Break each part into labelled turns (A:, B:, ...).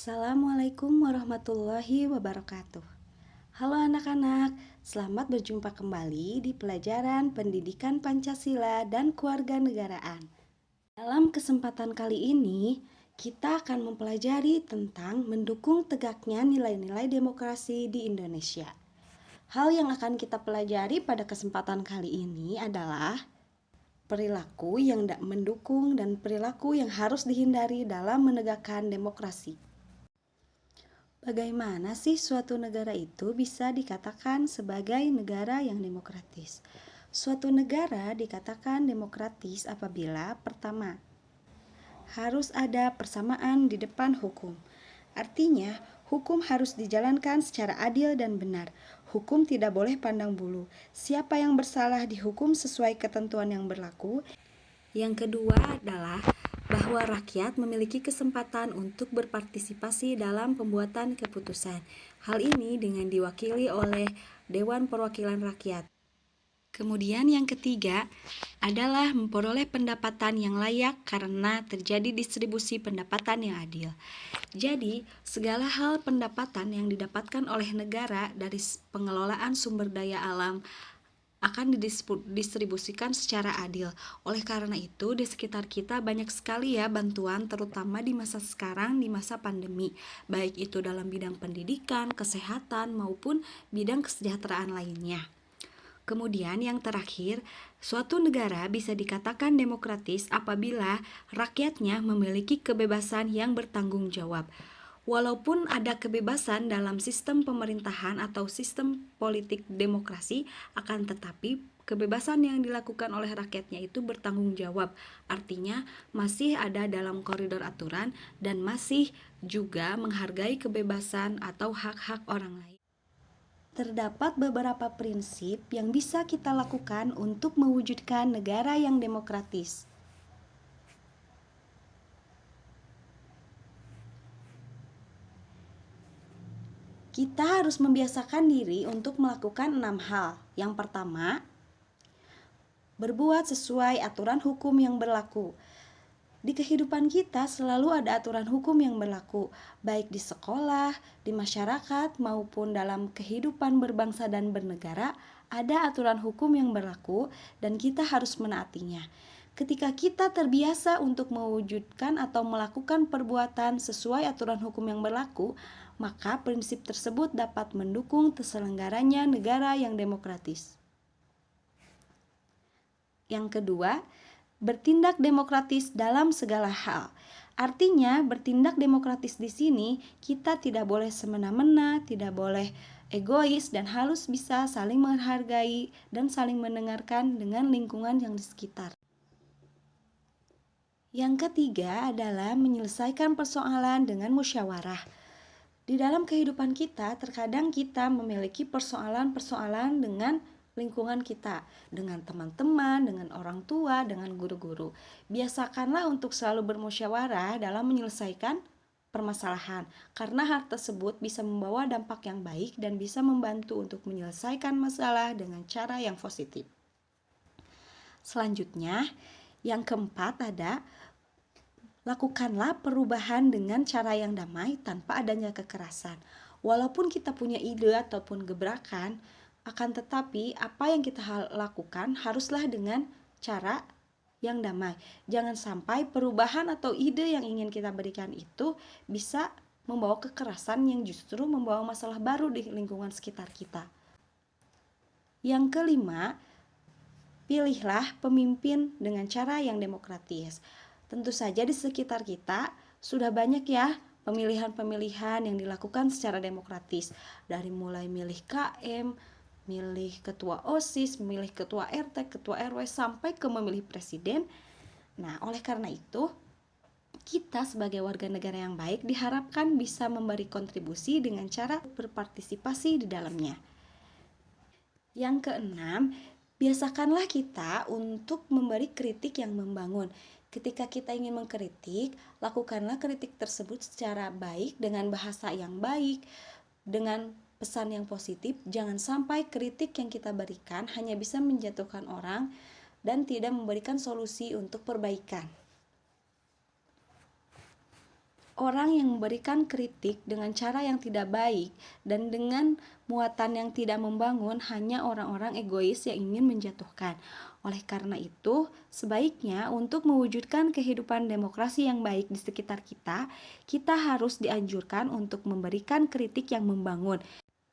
A: Assalamualaikum warahmatullahi wabarakatuh. Halo anak-anak, selamat berjumpa kembali di pelajaran Pendidikan Pancasila dan Kewarganegaraan. Dalam kesempatan kali ini, kita akan mempelajari tentang mendukung tegaknya nilai-nilai demokrasi di Indonesia. Hal yang akan kita pelajari pada kesempatan kali ini adalah perilaku yang tidak mendukung dan perilaku yang harus dihindari dalam menegakkan demokrasi. Bagaimana sih suatu negara itu bisa dikatakan sebagai negara yang demokratis? Suatu negara dikatakan demokratis apabila pertama, harus ada persamaan di depan hukum. Artinya, hukum harus dijalankan secara adil dan benar. Hukum tidak boleh pandang bulu. Siapa yang bersalah dihukum sesuai ketentuan yang berlaku. Yang kedua adalah bahwa rakyat memiliki kesempatan untuk berpartisipasi dalam pembuatan keputusan. Hal ini dengan diwakili oleh Dewan Perwakilan Rakyat. Kemudian yang ketiga adalah memperoleh pendapatan yang layak karena terjadi distribusi pendapatan yang adil. Jadi, segala hal pendapatan yang didapatkan oleh negara dari pengelolaan sumber daya alam akan didistribusikan secara adil. Oleh karena itu, di sekitar kita banyak sekali ya bantuan, terutama di masa sekarang, di masa pandemi, baik itu dalam bidang pendidikan, kesehatan, maupun bidang kesejahteraan lainnya. Kemudian yang terakhir, suatu negara bisa dikatakan demokratis apabila rakyatnya memiliki kebebasan yang bertanggung jawab. Walaupun ada kebebasan dalam sistem pemerintahan atau sistem politik demokrasi, akan tetapi kebebasan yang dilakukan oleh rakyatnya itu bertanggung jawab. Artinya masih ada dalam koridor aturan dan masih juga menghargai kebebasan atau hak-hak orang lain. Terdapat beberapa prinsip yang bisa kita lakukan untuk mewujudkan negara yang demokratis. Kita harus membiasakan diri untuk melakukan 6 hal. Yang pertama, berbuat sesuai aturan hukum yang berlaku. Di kehidupan kita selalu ada aturan hukum yang berlaku, baik di sekolah, di masyarakat, maupun dalam kehidupan berbangsa dan bernegara, ada aturan hukum yang berlaku dan kita harus menaatinya. Ketika kita terbiasa untuk mewujudkan atau melakukan perbuatan sesuai aturan hukum yang berlaku, maka prinsip tersebut dapat mendukung terselenggaranya negara yang demokratis. Yang kedua, bertindak demokratis dalam segala hal. Artinya, bertindak demokratis di sini kita tidak boleh semena-mena, tidak boleh egois, dan harus bisa saling menghargai dan saling mendengarkan dengan lingkungan yang di sekitar. Yang ketiga adalah menyelesaikan persoalan dengan musyawarah. Di dalam kehidupan kita, terkadang kita memiliki persoalan-persoalan dengan lingkungan kita, dengan teman-teman, dengan orang tua, dengan guru-guru. Biasakanlah untuk selalu bermusyawarah dalam menyelesaikan permasalahan, karena hal tersebut bisa membawa dampak yang baik dan bisa membantu untuk menyelesaikan masalah dengan cara yang positif. Selanjutnya, yang keempat ada lakukanlah perubahan dengan cara yang damai tanpa adanya kekerasan. Walaupun kita punya ide ataupun gebrakan, akan tetapi apa yang kita lakukan haruslah dengan cara yang damai. Jangan sampai perubahan atau ide yang ingin kita berikan itu bisa membawa kekerasan yang justru membawa masalah baru di lingkungan sekitar kita. Yang kelima, pilihlah pemimpin dengan cara yang demokratis. Tentu saja di sekitar kita sudah banyak ya pemilihan-pemilihan yang dilakukan secara demokratis. Dari mulai milih KM, milih ketua OSIS, milih ketua RT, ketua RW, sampai ke memilih presiden. Nah, oleh karena itu, kita sebagai warga negara yang baik diharapkan bisa memberi kontribusi dengan cara berpartisipasi di dalamnya. Yang keenam, biasakanlah kita untuk memberi kritik yang membangun. Ketika kita ingin mengkritik, lakukanlah kritik tersebut secara baik, dengan bahasa yang baik, dengan pesan yang positif. Jangan sampai kritik yang kita berikan hanya bisa menjatuhkan orang dan tidak memberikan solusi untuk perbaikan. Orang yang memberikan kritik dengan cara yang tidak baik dan dengan muatan yang tidak membangun hanya orang-orang egois yang ingin menjatuhkan. Oleh karena itu, sebaiknya untuk mewujudkan kehidupan demokrasi yang baik di sekitar kita, kita harus dianjurkan untuk memberikan kritik yang membangun.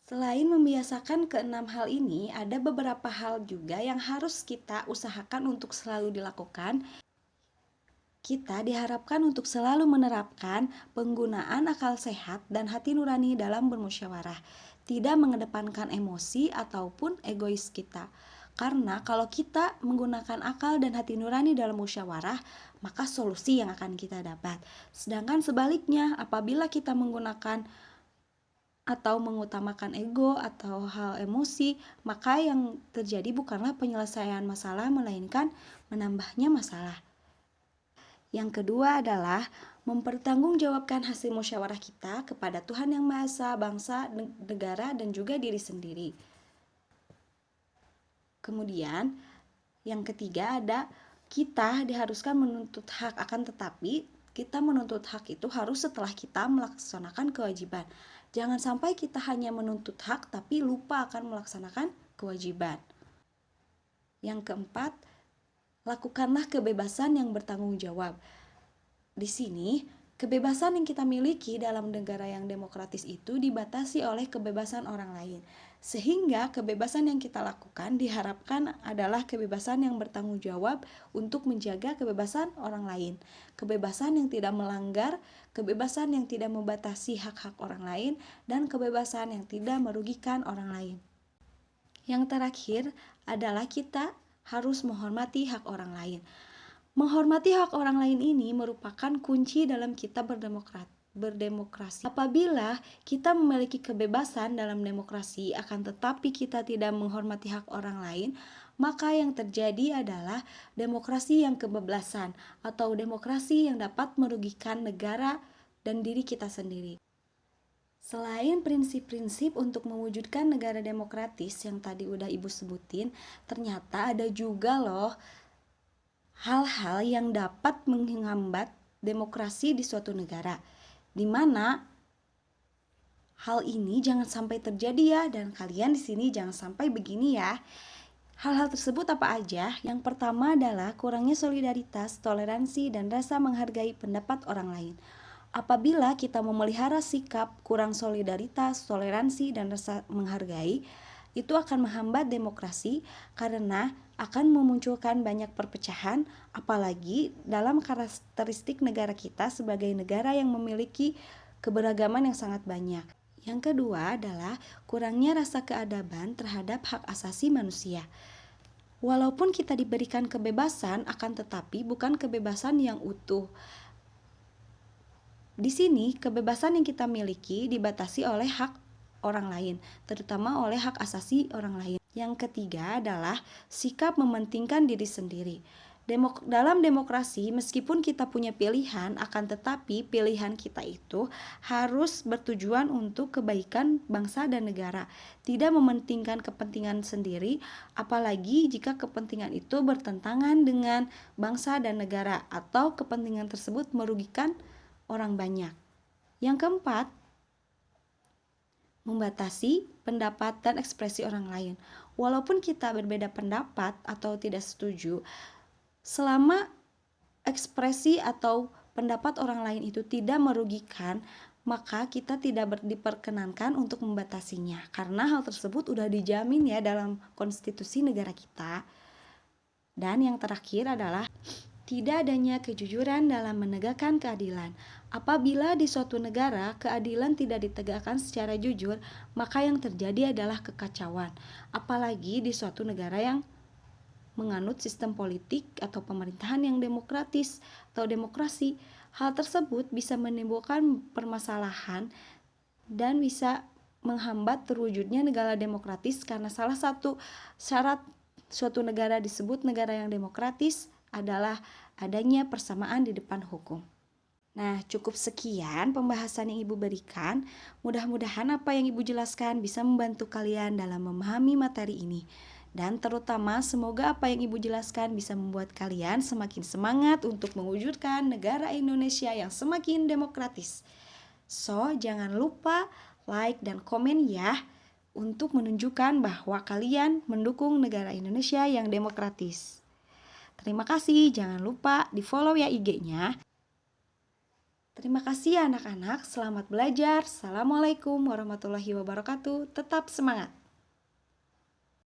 A: Selain membiasakan keenam hal ini, ada beberapa hal juga yang harus kita usahakan untuk selalu dilakukan. Kita diharapkan untuk selalu menerapkan penggunaan akal sehat dan hati nurani dalam bermusyawarah, tidak mengedepankan emosi ataupun egois kita. Karena kalau kita menggunakan akal dan hati nurani dalam musyawarah, maka solusi yang akan kita dapat. Sedangkan sebaliknya, apabila kita menggunakan atau mengutamakan ego atau hal emosi, maka yang terjadi bukanlah penyelesaian masalah, melainkan menambahnya masalah. Yang kedua adalah mempertanggungjawabkan hasil musyawarah kita kepada Tuhan Yang Maha Esa, bangsa, negara, dan juga diri sendiri. Kemudian, yang ketiga ada kita diharuskan menuntut hak, akan tetapi kita menuntut hak itu harus setelah kita melaksanakan kewajiban. Jangan sampai kita hanya menuntut hak tapi lupa akan melaksanakan kewajiban. Yang keempat, lakukanlah kebebasan yang bertanggung jawab. Di sini, kebebasan yang kita miliki dalam negara yang demokratis itu dibatasi oleh kebebasan orang lain. Sehingga kebebasan yang kita lakukan diharapkan adalah kebebasan yang bertanggung jawab untuk menjaga kebebasan orang lain. Kebebasan yang tidak melanggar, kebebasan yang tidak membatasi hak-hak orang lain, dan kebebasan yang tidak merugikan orang lain. Yang terakhir adalah kita harus menghormati hak orang lain. Menghormati hak orang lain ini merupakan kunci dalam kita berdemokrasi. Apabila kita memiliki kebebasan dalam demokrasi, akan tetapi kita tidak menghormati hak orang lain, maka yang terjadi adalah demokrasi yang kebablasan atau demokrasi yang dapat merugikan negara dan diri kita sendiri. Selain prinsip-prinsip untuk mewujudkan negara demokratis yang tadi udah Ibu sebutin, ternyata ada juga loh hal-hal yang dapat menghambat demokrasi di suatu negara, di mana hal ini jangan sampai terjadi ya, dan kalian di sini jangan sampai begini ya. Hal-hal tersebut apa aja? Yang pertama adalah kurangnya solidaritas, toleransi, dan rasa menghargai pendapat orang lain. Apabila kita memelihara sikap kurang solidaritas, toleransi, dan rasa menghargai, itu akan menghambat demokrasi karena akan memunculkan banyak perpecahan, apalagi dalam karakteristik negara kita sebagai negara yang memiliki keberagaman yang sangat banyak. Yang kedua adalah kurangnya rasa keadaban terhadap hak asasi manusia. Walaupun kita diberikan kebebasan, akan tetapi bukan kebebasan yang utuh. Di sini, kebebasan yang kita miliki dibatasi oleh hak orang lain, terutama oleh hak asasi orang lain. Yang ketiga adalah sikap mementingkan diri sendiri. Dalam demokrasi, meskipun kita punya pilihan, akan tetapi pilihan kita itu harus bertujuan untuk kebaikan bangsa dan negara, tidak mementingkan kepentingan sendiri, apalagi jika kepentingan itu bertentangan dengan bangsa dan negara atau kepentingan tersebut merugikan orang banyak. Yang keempat, membatasi pendapat dan ekspresi orang lain. Walaupun kita berbeda pendapat atau tidak setuju, selama ekspresi atau pendapat orang lain itu tidak merugikan, maka kita tidak diperkenankan untuk membatasinya, karena hal tersebut sudah dijamin ya dalam konstitusi negara kita. Dan yang terakhir adalah tidak adanya kejujuran dalam menegakkan keadilan. Apabila di suatu negara keadilan tidak ditegakkan secara jujur, maka yang terjadi adalah kekacauan. Apalagi di suatu negara yang menganut sistem politik atau pemerintahan yang demokratis atau demokrasi. Hal tersebut bisa menimbulkan permasalahan dan bisa menghambat terwujudnya negara demokratis, karena salah satu syarat suatu negara disebut negara yang demokratis adalah adanya persamaan di depan hukum. Nah, cukup sekian pembahasan yang Ibu berikan. Mudah-mudahan apa yang Ibu jelaskan bisa membantu kalian dalam memahami materi ini. Dan terutama semoga apa yang Ibu jelaskan bisa membuat kalian semakin semangat untuk mewujudkan negara Indonesia yang semakin demokratis. So, jangan lupa like dan komen ya untuk menunjukkan bahwa kalian mendukung negara Indonesia yang demokratis. Terima kasih, jangan lupa di-follow ya IG-nya. Terima kasih ya anak-anak, selamat belajar. Assalamualaikum warahmatullahi wabarakatuh. Tetap semangat.